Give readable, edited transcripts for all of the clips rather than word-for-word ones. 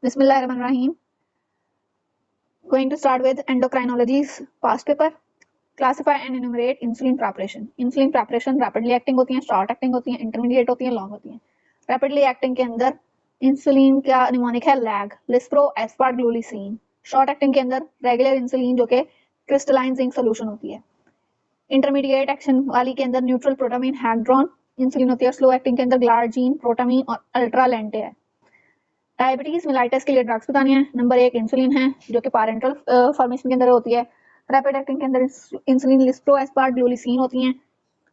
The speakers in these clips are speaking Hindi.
Bismillahirrahmanirrahim. Going to start with endocrinology's past paper. Classify and enumerate insulin preparation. Insulin preparation rapidly acting होती है, short acting होती है, intermediate होती है, long होती है. Rapidly acting के अंदर इंसुलिन का निमोनिक है lag, lispro, aspart, glulisine. Short acting के अंदर रेगुलर इंसुलिन जो कि क्रिस्टलाइन जिंक सोल्यूशन होती है. इंटरमीडिएट एक्शन वाली के अंदर न्यूट्रल प्रोटामीन हैग्ड्रॉन इंसुलिन होती है. स्लो एक्टिंग के अंदर ग्लार्जीन, प्रोटामीन और अल्ट्रालेंटे है. डायबिटीज मिलाइटिस के लिए ड्रग्स बतानी है. नंबर 1 इंसुलिन है जो कि पैरेंटल फॉर्मेशन के अंदर होती है. रैपिड एक्टिंग के अंदर इंसुलिन, लिस्प्रो, एस्पार्ट, ग्लूलिसीन होती हैं.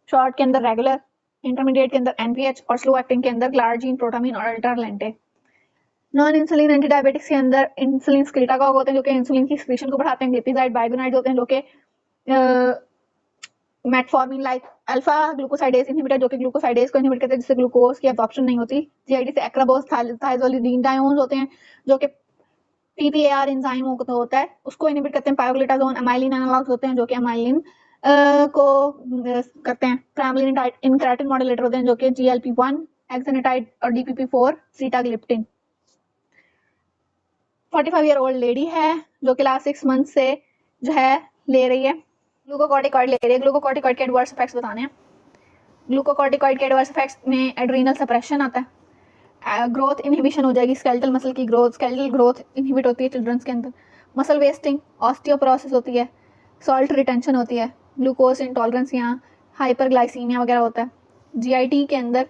शॉर्ट के अंदर रेगुलर, इंटरमीडिएट के अंदर एनपीएच और स्लो एक्टिंग के अंदर ग्लार्जीन, प्रोटामीन और अल्ट्रालेंटे. नॉन इंसुलिन एंटी डायबिटिक्स के अंदर इंसुलिन स्क्लेटागॉग होते हैं जो कि इंसुलिन की सिक्रीशन को बढ़ाते हैं. ग्लिपिजाइड, बाइगोनाइड होते हैं जो कि metformin like alpha glucosidase inhibitor जो कि ग्लूकोसाइडेज को इनहिबिट करते हैं जिससे ग्लूकोज की एब्जॉर्प्शन नहीं होती. जीआईडी से एक्राबोज, थाइजोलिडीन डायोन्स होते हैं जो कि पीपीएआर एंजाइम होता है उसको इनहिबिट करते हैं. पायोग्लिटाजोन, अमाइलिन एनालॉग्स होते हैं जो कि अमाइलिन को करते हैं. प्राइमलिन इनक्रेटिन मॉड्यूलेटर होते हैं जो कि जीएलपी-1, एक्सेनाटाइड और डीपीपी-4, सीटाग्लिप्टिन. 45 ईयर ओल्ड लेडी है जो कि लास्ट 6 मंथ से जो है ले रही है ग्लूकोकॉर्टिकॉइड ले रही है. ग्लूकोकॉर्टिकॉइड के एडवर्स इफेक्ट्स बताने हैं. ग्लूकोकॉर्टिकॉइड के एडवर्स इफेक्ट्स में एड्रीनल सप्रेशन आता है. ग्रोथ इनहिबिशन हो जाएगी, स्केलेटल मसल की ग्रोथ, स्केलेटल ग्रोथ इनहिबिट होती है चिल्ड्रंस के अंदर. मसल वेस्टिंग, ऑस्टियोपोरोसिस होती है, सॉल्ट रिटेंशन होती है, ग्लूकोज इंटॉलरेंस या हाइपरग्लाइसीमिया वगैरह होता है. जीआईटी के अंदर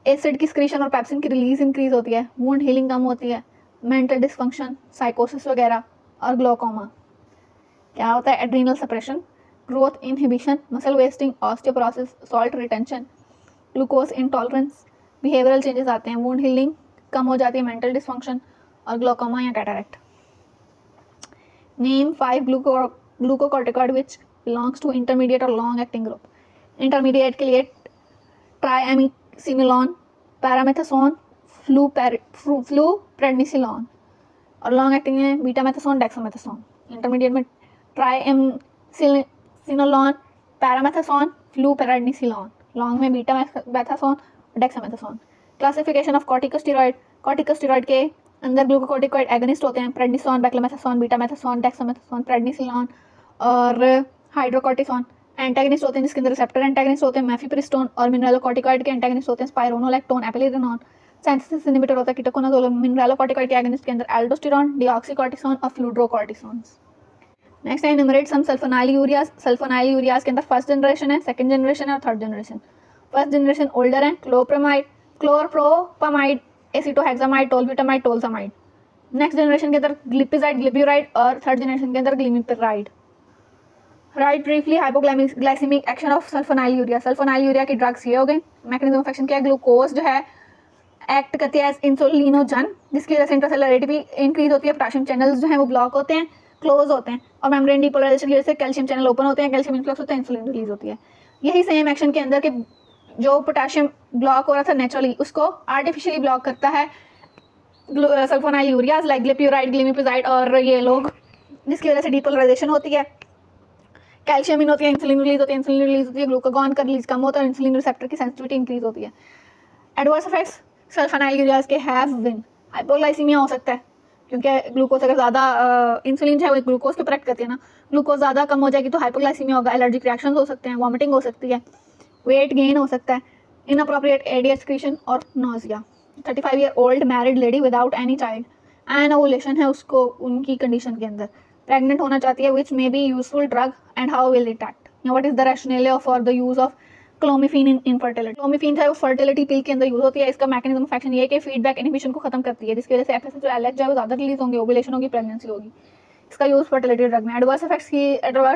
एसिड की स्क्रीशन और पेप्सिन की रिलीज इंक्रीज होती है. वुंड हीलिंग कम होती है. मेंटल डिस्फंक्शन, साइकोसिस वगैरह और ग्लोकोमा. क्या होता है adrenal suppression, growth inhibition, muscle wasting, osteoporosis, salt retention, glucose intolerance, behavioural changes आते हैं, वुंड हीलिंग कम हो जाती है, मेंटल डिस्फंक्शन और ग्लोकोमा या cataract. Name 5 glucocorticoid which belongs to intermediate और लॉन्ग एक्टिंग ग्रुप. इंटरमीडिएट के लिए ट्राइएमिसिनोलोन, पैरामेथासोन, फ्लूप्रेडनिसिलोन और लॉन्ग एक्टिंग में बीटामेथासोन, डेक्सामेथासोन. इंटरमीडिएट में ट्राइएमिसिनोलोन, पैरामेथासोन, फ्लूप्रेडनिसिलोन. लॉन्ग में betamethasone, dexamethasone. Classification of corticosteroid. Corticosteroid के अंदर ग्लूकोकॉर्टिकॉइड एगोनिस्ट होते हैं, प्रेडनिसोन, बेक्लोमेथासोन, बीटामेथासोन, डेक्सामेथासोन, प्रेडनिसिलोन और हाइड्रोकॉर्टिसोन. एंटागनिस्ट होते हैं जिसके अंदर रिसेप्टर एंटागनिस्ट होते हैं, मेफिप्रिस्टोन और मिनरलोकॉर्टिकॉइड के एंटागनिस्ट होते हैं, स्पाइरोनोलैक्टोन, एपिलिडोनोन. सिंथेसिस इनहिबिटर होता है कीटोकोनाजोल. मिनरलोकॉर्टिकॉइड के एगोनिस्ट के अंदर एल्डोस्टेरॉन, डिऑक्सीकॉर्टिसोन और फ्लूड्रोकॉर्टिसोन्स. नेक्स्ट है इनुमरेट सम सल्फोनाइलयूरियाज. सल्फोनाइलयूरियाज के अंदर फर्स्ट जनरेशन है, सेकंड जनरेशन है और third generation. First generation older है, chlorpropamide, acetohexamide, tolbutamide, tolazamide. Next generation के अंदर ग्लिपिजाइड, ग्लिब्यूराइड और थर्ड जनरेशन के अंदर glimepiride. Write briefly hypoglycemic action of sulfonylurea. Sulfonylurea की ड्रग्स ये हो गए. मैकेनिज्म ऑफ एक्शन क्या है, ग्लूकोज जो है एक्ट करती है इंसुलिनोजन जिसकी वजह से इंट्रासेलुलर एटीपी इंक्रीज होती है. पोटेशियम चैनल्स जो है वो ब्लॉक होते हैं, क्लोज होते हैं और मेम्ब्रेन डीपोलराइजेशन की वजह से कैल्शियम चैनल ओपन होते हैं, कैल्शियम इन्फ्लक्स होता है, इंसुलिन रिलीज होती है. यही सेम एक्शन के अंदर के जो पोटेशियम ब्लॉक हो रहा था नेचुरली उसको आर्टिफिशियली ब्लॉक करता है सल्फोनाइलयूरियाज लाइक ग्लिप्यूराइड, ग्लिमिपिजाइड और ये लोग, जिसकी वजह से डीपोलराइजेशन होती है, कैल्शियम इन होती है, इंसुलिन रिलीज होती है, इंसुलिन रिलीज होती है, ग्लूकागॉन का रिलीज कम होता है और इंसुलिन रिसेप्टर की सेंसिटिविटी इंक्रीज होती है. एडवर्स इफेक्ट्स सल्फोनाइलयूरियाज के हैव बीन हाइपोग्लाइसीमिया हो सकता है क्योंकि ग्लूकोज अगर ज़्यादा इंसुलिन जो है वो ग्लूकोज को प्रोटेक्ट करती है ना, ग्लूकोज ज़्यादा कम हो जाएगी तो हाइपोग्लाइसीमिया होगा. एलर्जिक रिएक्शंस हो सकते हैं, वॉमिटिंग हो सकती है, वेट गेन हो सकता है, इनअप्रोप्रिएट एडी एक्सक्रीशन और nausea. 35 year old married lady without any child, and ovulation है उसको उनकी कंडीशन के अंदर, प्रेग्नेंट होना चाहती है, which may be useful drug and how will it act. What is the rational for the use of clomiphene in infertility. Clomiphene जो है वो फर्टिलिटी पिल के अंदर यूज होती है. इसका मैकेनिज्म ऑफ एक्शन ये है कि फीडबैक इनहिबिशन को खत्म करती है जिसकी वजह से एफएसएच और एलएच जो है वो ज़्यादा रिलीज होंगे, ओवुलेशन होगी, प्रेगनेंसी होगी. इसका यूज फर्टिलिटी ड्रग में. एडवर्स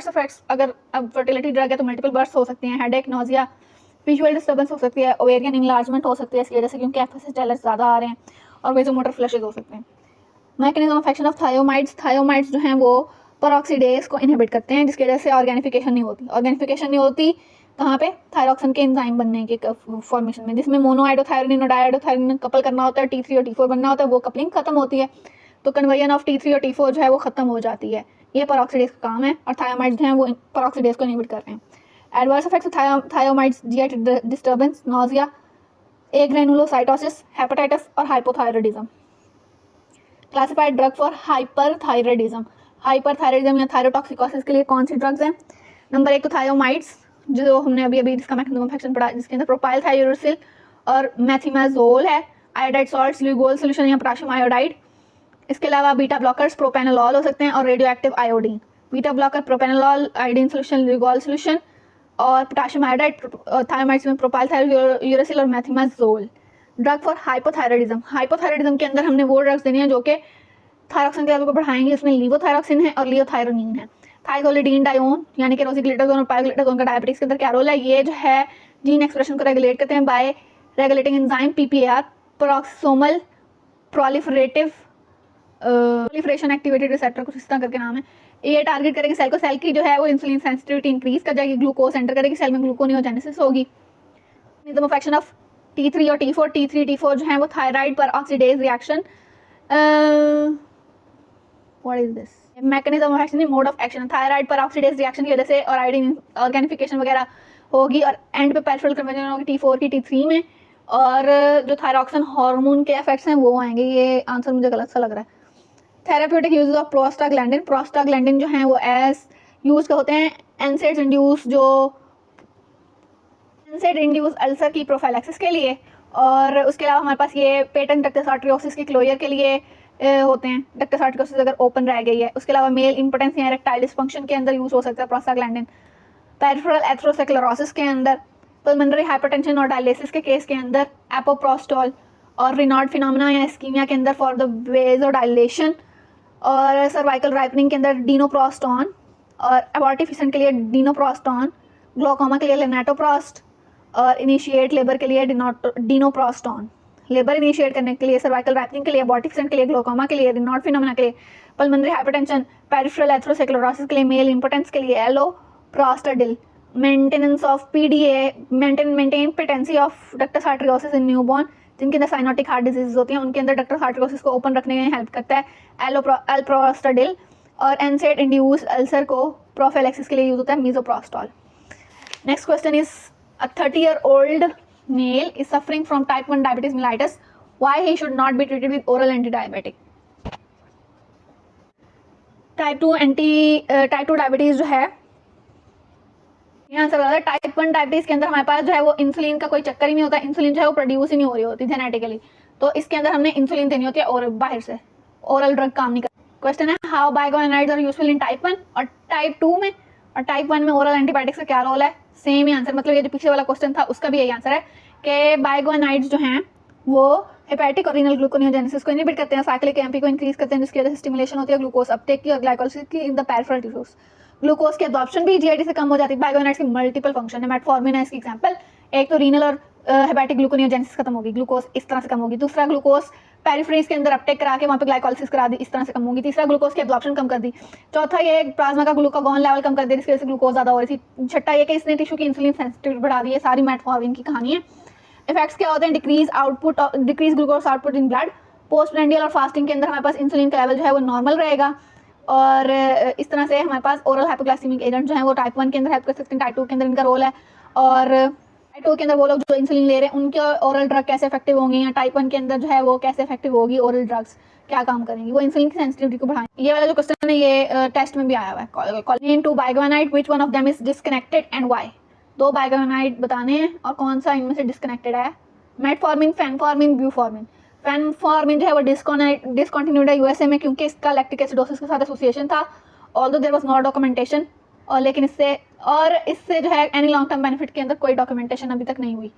इफेक्ट्स अगर अब फर्टिलिटी ड्रग है तो मल्टीपल बर्स्ट हो सकती हैं, हेडेक, नोजिया, विजुअल डिस्टर्बेंस हो सकती है, ओवेरियन इनलार्जमेंट हो सकती है इसकी वजह से क्योंकि एफएसएच एलएच ज़्यादा आ रहे हैं, और वेजोमोटर फ्लशेज हो सकते हैं. मैकेनिज्म ऑफ एक्शन ऑफ थायोमाइड्स जो हैं वो पेरोक्सीडेज को इनहिबिट करते हैं जिसकी वजह से ऑर्गेनिफिकेशन नहीं होती. कहाँ पे, थायरॉक्सिन के एंजाइम बनने के फॉर्मेशन में, जिसमें मोनोआइडोथायरोनिन और डाइआइडोथायरोनिन कपल करना होता है, T3 और T4 बनना होता है, वो कपलिंग खत्म होती है तो कन्वर्जन ऑफ T3 और T4 जो है वो खत्म हो जाती है. ये पेरोक्सीडेज का काम है और थायोमाइड्स जो हैं वो पेरोक्सीडेज को इनहिबिट कर रहे हैं. Adverse effects thioamides, GI disturbance, nausea, agranulocytosis, hepatitis और hypothyroidism. Classified drug for hyperthyroidism, hyperthyroidism या थायरोटॉक्सिकोसिस के लिए कौन सी ड्रग्स हैं? नंबर 1 तो थायोमाइड्स, जो हमने अभी इसका मैकेनिज्म ऑफ एक्शन पढ़ा, जिसके अंदर प्रोपाइल थायोरेसिल और मेथिमाजोल है, आयोडाइड सॉल्ट्स, ल्यूगोल सॉल्यूशन या पोटेशियम आयोडाइड। इसके अलावा बीटा ब्लॉकर्स प्रोपेनोलॉल हो सकते हैं और radioactive iodine. Beta blocker propranolol, iodine solution, Lugol solution और पोटेशियम आयोडाइड। थायोमाइड्स में प्रोपाइल थायोरेसिल और methimazole. Drug for hypothyroidism, hypothyroidism के अंदर हमने वो ड्रग्स देनी है जो कि थायरॉक्सिन के लेवल को बढ़ाएंगे। इसमें लीवोथायरॉक्सिन है और लियोथायरोनिन है। थाइजोलिडीन डायोन यानी कि रोसिग्लूटाजोन और पाइरोग्लूटाजोन का डायबिटीज के अंदर क्या रोल है? ये जो है जीन एक्सप्रेशन को रेगुलेट करते हैं by regulating enzyme PPR, peroxisomal proliferation activated receptor, कुछ इस तरह करके नाम है। ये टारगेट करेंगे सेल को, सेल की जो है वो इंसुलिन सेंसिटिविटी इंक्रीज कर जाएगी, ग्लूकोज एंटर करेगी, सेल में ग्लूकोनियोजेनेसिस होगी। Mechanism of action of T3 और T4, T3 T4 जो है वो थायराइड पर oxidase reaction, what is this? Mechanism of action, mode of action, thyroid पर ऑक्सीडेज रिएक्शन की वजह से और आयोडीन ऑर्गेनिफिकेशन वगैरह होगी और एंड पे पेरिफेरल कन्वर्जन होगी T4 की T3 में, और जो थायरॉक्सिन हार्मोन के इफेक्ट्स हैं वो आएंगे। ये आंसर मुझे गलत सा लग रहा है। Therapeutic use of prostaglandin, prostaglandin जो है वो एज यूज होते हैं एनसेड इंड्यूस, जो एनसेड इंड्यूस अल्सर की प्रोफाइलैक्सिस के लिए, और उसके अलावा हमारे पास ये पेटेंट डक्टस आर्टरियोसिस की क्लोजर के लिए होते हैं। डक्टस आर्टरियोसिस अगर ओपन रह गई है। उसके अलावा मेल इंपोर्टेंस या इरेक्टाइल डिसफंक्शन के अंदर यूज हो सकता है प्रोस्टाग्लैंडिन। पेरिफेरल एथेरोस्क्लेरोसिस के अंदर, पल्मोनरी हाइपरटेंशन और डायलिसिस के केस के अंदर एपोप्रोस्टॉल, और रिनार्ड फिनोमेना या इस्कीमिया के अंदर फॉर द वेजोडाइलेशन, और सर्वाइकल राइपनिंग के अंदर डीनोप्रोस्टॉन, और एबॉर्टिफिकेशन के लिए डीनोप्रोस्टॉन, ग्लोकोमा के लिए लेनाटोप्रोस्ट, और इनिशिएट लेबर के लिए डीनोप्रोस्टॉन। लेबर इनिशिएट करने के लिए, सर्वाइकल राइपनिंग के लिए, एबॉर्टिफिकेशन के लिए, ग्लोकोमा के लिए, रिनार्ड फिनोमेना के लिए, पल्मोनरी हाइपरटेंशन, पेरिफेरल एथेरोस्क्लेरोसिस के लिए, मेल इंपोर्टेंस के लिए alprostadil, maintenance of PDA, maintain patency of ductus arteriosus in newborn, जिनके अंदर साइनोटिक हार्ट डिजीज होती हैं, उनके अंदर डक्टस आर्टरियोसिस को ओपन रखने में हेल्प करता है एल्प्रोस्टाडिल, और एनसेड इंड्यूस अल्सर को प्रोफिलैक्सिस के लिए यूज होता है misoprostol. Next question is a 30-year-old male is suffering from type 1 diabetes mellitus. Why he should not be treated with oral antidiabetic? Type 2 diabetes जो है, यहाँ से बता टाइप 1 डायबिटीज के अंदर हमारे पास जो है वो इंसुलिन का कोई चक्कर ही नहीं होता। इंसुलिन जो है वो प्रोड्यूस ही नहीं हो रही होती जेनेटिकली, तो इसके अंदर हमने इंसुलिन देनी होती है और बाहर से, ओरल ड्रग काम नहीं करता। क्वेश्चन है how biguanides are useful in type 1 और टाइप 2 में, और टाइप 1 में ओरल एंटीबायोटिक्स का क्या रोल है? सेम ही आंसर, मतलब ये जो पीछे वाला क्वेश्चन था उसका भी यही आंसर है कि बाइगोनाइड्स जो हैं वो हेपेटिक और रीनल ग्लूकोनियोजेनेसिस को इनहिबिट करते हैं, साइक्लिक एमपी को इंक्रीज करते हैं, जिसकी वजह से स्टिमुलेशन होती है ग्लूकोज अपटेक की और ग्लाइकोलाइसिस की in the peripheral tissues. Glucose की एब्जॉर्प्शन भी जीआईटी से कम हो जाती है। बाइगोनाइड्स की मल्टीपल फंक्शन है, मेटफॉर्मिन है इसकी एग्जांपल। एक तो रीनल और हेपेटिक ग्लूकोनियोजेनेसिस खत्म होगी, ग्लूकोज इस तरह से कम होगी। दूसरा ग्लूकोज पेरिफेरीज के अंदर अपटेक करा के वहाँ पे ग्लाइकोलाइसिस करा दी, इस तरह से कम होगी। तीसरा ग्लूकोज की एब्जॉर्प्शन कम कर दी। चौथा ये प्लाज्मा का ग्लूकागॉन लेवल कम कर दिया, जिसकी वजह से ग्लूकोज ज्यादा हो रही थी। छठा ये कि इसने टिश्यू की इंसुलिन सेंसिटिविटी बढ़ा दी है। सारी मेटफॉर्मिन की कहानी है। इफेक्ट्स क्या होते हैं? Decrease glucose output in blood. Post prandial और फास्टिंग के अंदर हमारे पास इंसुलिन का लेवल जो है वो नॉर्मल रहेगा, और इस तरह से हमारे पास ओरल हाइपोग्लाइसेमिक एजेंट जो है वो टाइप 1 के अंदर हेल्प कर सकते हैं, टाइप 2 के अंदर इनका रोल है। और टाइप 2 के अंदर वो लोग जो इंसुलिन ले रहे हैं उनके ओरल ड्रग कैसे इफेक्टिव होंगे, या टाइप 1 के अंदर जो है वो कैसे इफेक्टिव होगी, ओरल ड्रग्स क्या काम करेंगी, वो इंसुलिन की सेंसिटिविटी को बढ़ाएंगे। ये वाला जो क्वेश्चन है ये टेस्ट में भी आया हुआ है। Calling two biguanide, which one of them is disconnected and why? दो बाइगोनाइड बताने हैं और कौन सा इनमें से डिस्कनेक्टेड है? Metformin, phenformin, ब्यूफॉर्मिन। फेनफॉर्मिन जो है वो डिसकंटिन्यूड है यूएसए में, क्योंकि इसका लैक्टिक एसिडोसिस के साथ एसोसिएशन था, although there was no documentation, और लेकिन इससे जो है एनी लॉन्ग टर्म बेनिफिट के अंदर कोई डॉक्यूमेंटेशन अभी तक नहीं हुई।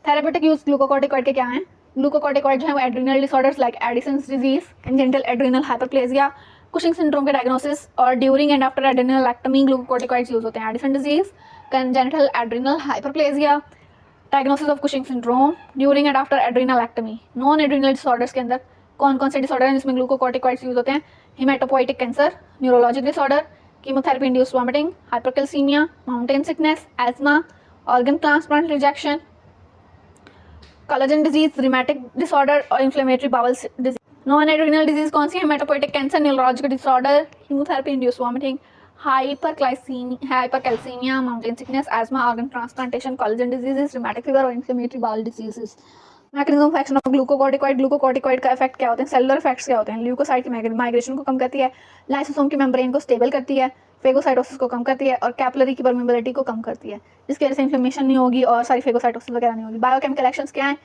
थेराप्यूटिक यूज ग्लूकोकॉर्टिकॉइड के क्या हैं? ग्लूकोकॉर्टिकॉइड जो है वो adrenal disorders like Addison's disease, congenital adrenal hyperplasia, Cushing syndrome के डायग्नोसिस और during and after adrenalectomy glucocorticoids use होते हैं। Addison disease, congenital adrenal hyperplasia, diagnosis of Cushing syndrome, during and after adrenalectomy. Non adrenal disorders के अंदर कौन कौन से डिसऑर्डर हैं जिसमें ग्लूकोकॉर्टिकॉइड्स यूज होते हैं? Hematopoietic cancer, neurologic disorder, chemotherapy induced vomiting, hypercalcemia, mountain sickness, asthma, organ transplant rejection, collagen disease, rheumatic disorder और inflammatory bowel disease. Non adrenal disease कौन सी है? Hematopoietic cancer, neurologic disorder, chemotherapy induced vomiting, hypercalcemia, mountain sickness, asthma, organ transplantation, collagen diseases, rheumatic fever और inflammatory bowel diseases. Mechanism of action of glucocorticoid का इफेक्ट क्या होते हैं, सेलुलर इफेक्ट्स क्या होते हैं, ल्यूकोसाइट की माइग्रेशन को कम करती है, लाइसोसोम की मेम्ब्रेन को स्टेबल करती है, फेगोसाइटोसिस को कम करती है और कैपिलरी की परमेबिलिटी को कम करती है, जिसकी वजह से इन्फ्लेमेशन नहीं होगी और सारी फेगोसाइटोसिस वगैरह नहीं होगी। बायोकेमिकल एक्शंस क्या हैं,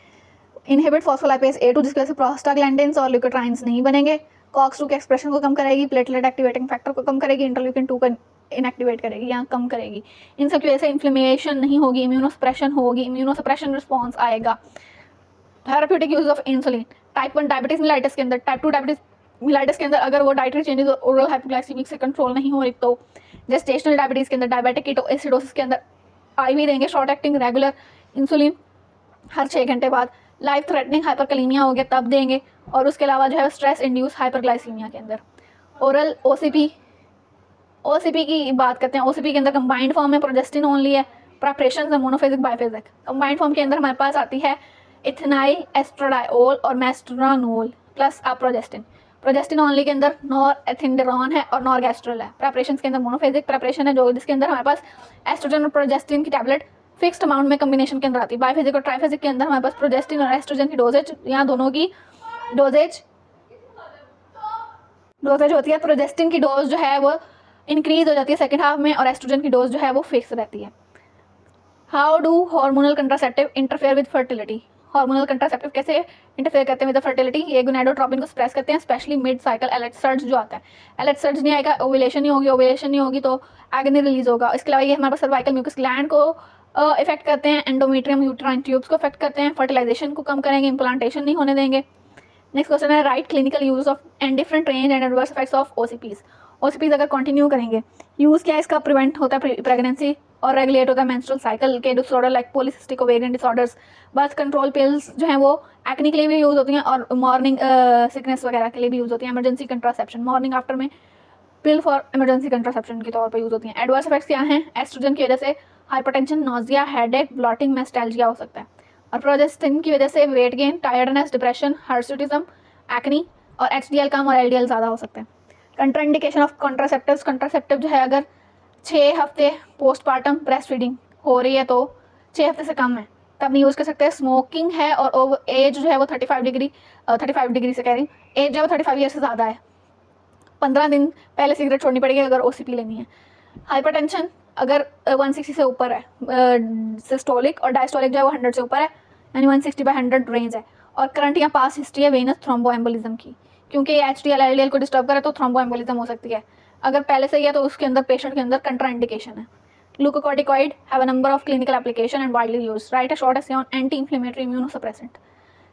इनहिबिट फॉस्फोलाइपेज A2 जिसकी वजह से प्रोस्टाग्लैंडिन्स और ल्यूकोट्राइन्स नहीं बनेंगे, COX-2 के एक्सप्रेशन को कम करेगी, प्लेटलेट एक्टिवेटिंग फैक्टर को कम करेगी, इंटरल्यूकिन 2 को इनएक्टिवेट करेगी या कम करेगी। इन सब की वजह से इन्फ्लेमेशन नहीं होगी, इम्यूनोसप्रेशन होगी, इम्यूनोसप्रेशन रिस्पॉन्स आएगा। Therapeutic use of insulin, type 1 diabetes mellitus के अंदर, टाइप 2 डायबिटीज मिलाइटिस के अंदर अगर वो डाइटरी चेंजेस और ओरल हाइपोग्लाइसीमिक से कंट्रोल नहीं हो रही तो जेस्टेशनल डायबिटीज के अंदर, डायबिटिक कीटोएसिडोसिस के अंदर IV देंगे शॉर्ट एक्टिंग रेगुलर इंसुलिन हर 6 घंटे बाद। लाइफ थ्रेटनिंग हाइपरकलीमिया हो गया तब देंगे। और उसके अलावा जो है स्ट्रेस इंड्यूस हाइपरग्लाइसीमिया के अंदर ओरल OCP की बात करते हैं। OCP के अंदर कंबाइंड फॉर्म में प्रोजेस्टिन ओनली है, प्रेपरेशन मोनोफेजिक बाइफेजिक। कंबाइंड फॉर्म के अंदर हमारे पास आती है इथेनाइल एस्ट्राडायोल और मेस्ट्रानोल प्लस प्रोजेस्टिन। प्रोजेस्टिन ओनली के अंदर नॉरएथिंडरोन है और नॉरगेस्ट्रल है। प्रेपरेशन के अंदर मोनोफेजिक प्रेपरेशन है जो जिसके अंदर हमारे पास एस्ट्रोजन और प्रोजेस्टिन की टैबलेट फिक्स्ड अमाउंट में कॉम्बिनेशन के अंदर आती है। बाइफेजिक और ट्राइफेजिक के अंदर हमारे पास प्रोजेस्टिन और एस्ट्रोजन की डोजेज या दोनों की डोजेज होती है। प्रोजेस्टिन की डोज जो है वो इंक्रीज हो जाती है सेकेंड हाफ में और एस्ट्रोजन की डोज जो है वो फिक्स रहती है। How do hormonal contraceptive interfere with fertility, hormonal contraceptive कैसे इंटरफेयर करते हैं विद फर्टिलिटी, ये गोनाडोट्रोपिन को सप्रेस करते हैं, specially mid cycle AILET surge जो आता है। एलेट सर्ज नहीं आएगा, ओव्यूलेशन नहीं होगी तो एगनी रिलीज होगा। इसके अलावा ये हमारे पास सर्वाइकल म्यूकस ग्लैंड को इफेक्ट करते हैं, एंडोमेट्रियम यूट्राइन ट्यूब्स को इफेक्ट करते हैं, फर्टिलाइजेशन को कम करेंगे, इम्प्लांटेशन नहीं होने देंगे। नेक्स्ट क्वेश्चन है right clinical use of and different range and adverse effects of OCPs अगर कंटिन्यू करेंगे। यूज़ क्या है इसका, प्रिवेंट होता है प्रेगनेंसी और रेगुलेट होता है मेंस्ट्रुअल साइकिल के disorder like polycystic ovarian disorders. Birth control pills जो हैं वो एक्ने के लिए भी यूज़ होती हैं और मॉर्निंग सिकनेस वगैरह के लिए भी यूज़ होती हैं। इमरजेंसी कंट्रासेप्शन, मॉर्निंग आफ्टर में पिल फॉर इमरजेंसी कंट्रासेप्शन के तौर पर यूज़ होती हैं। एडवर्स इफेक्ट्स क्या हैं, एस्ट्रोजन की वजह से hypertension, nausea, headache, bloating, mastalgia हो सकता है। और प्रोजेस्टिन की वजह से weight gain, tiredness, depression, hirsutism, acne और HDL कम और LDL ज़्यादा हो सकते हैं। कंट्राइंडिकेशन ऑफ कंट्रासेप्टिव जो है अगर 6 हफ्ते पोस्टपार्टम ब्रेस्ट फीडिंग हो रही है तो 6 हफ्ते से कम है तब नहीं यूज़ कर सकते। स्मोकिंग है और एज जो है वो 35 डिग्री से कह रही हूँ, एज जो है वो 35 ईयर से ज़्यादा है, 15 दिन पहले सिगरेट छोड़नी पड़ेगी अगर OCP लेनी है। हाइपरटेंशन अगर 160 से ऊपर है, सिस्टोलिक और डायस्टोलिक जो है वो 100 से ऊपर है, यानी 160/100 रेंज है। और करंट या पास हिस्ट्री है वेनस थ्रोम्बोएम्बोलिज्म की, क्योंकि HDL LDL को डिस्टर्ब करे तो थ्रोम्बोएम्बोलिज्म हो सकती है। अगर पहले से ही है तो उसके अंदर पेशेंट के अंदर कंट्राइंडिकेशन है। Glucocorticoid have a number of clinical application and widely used. Right a short essay on anti inflammatory immunosuppressant.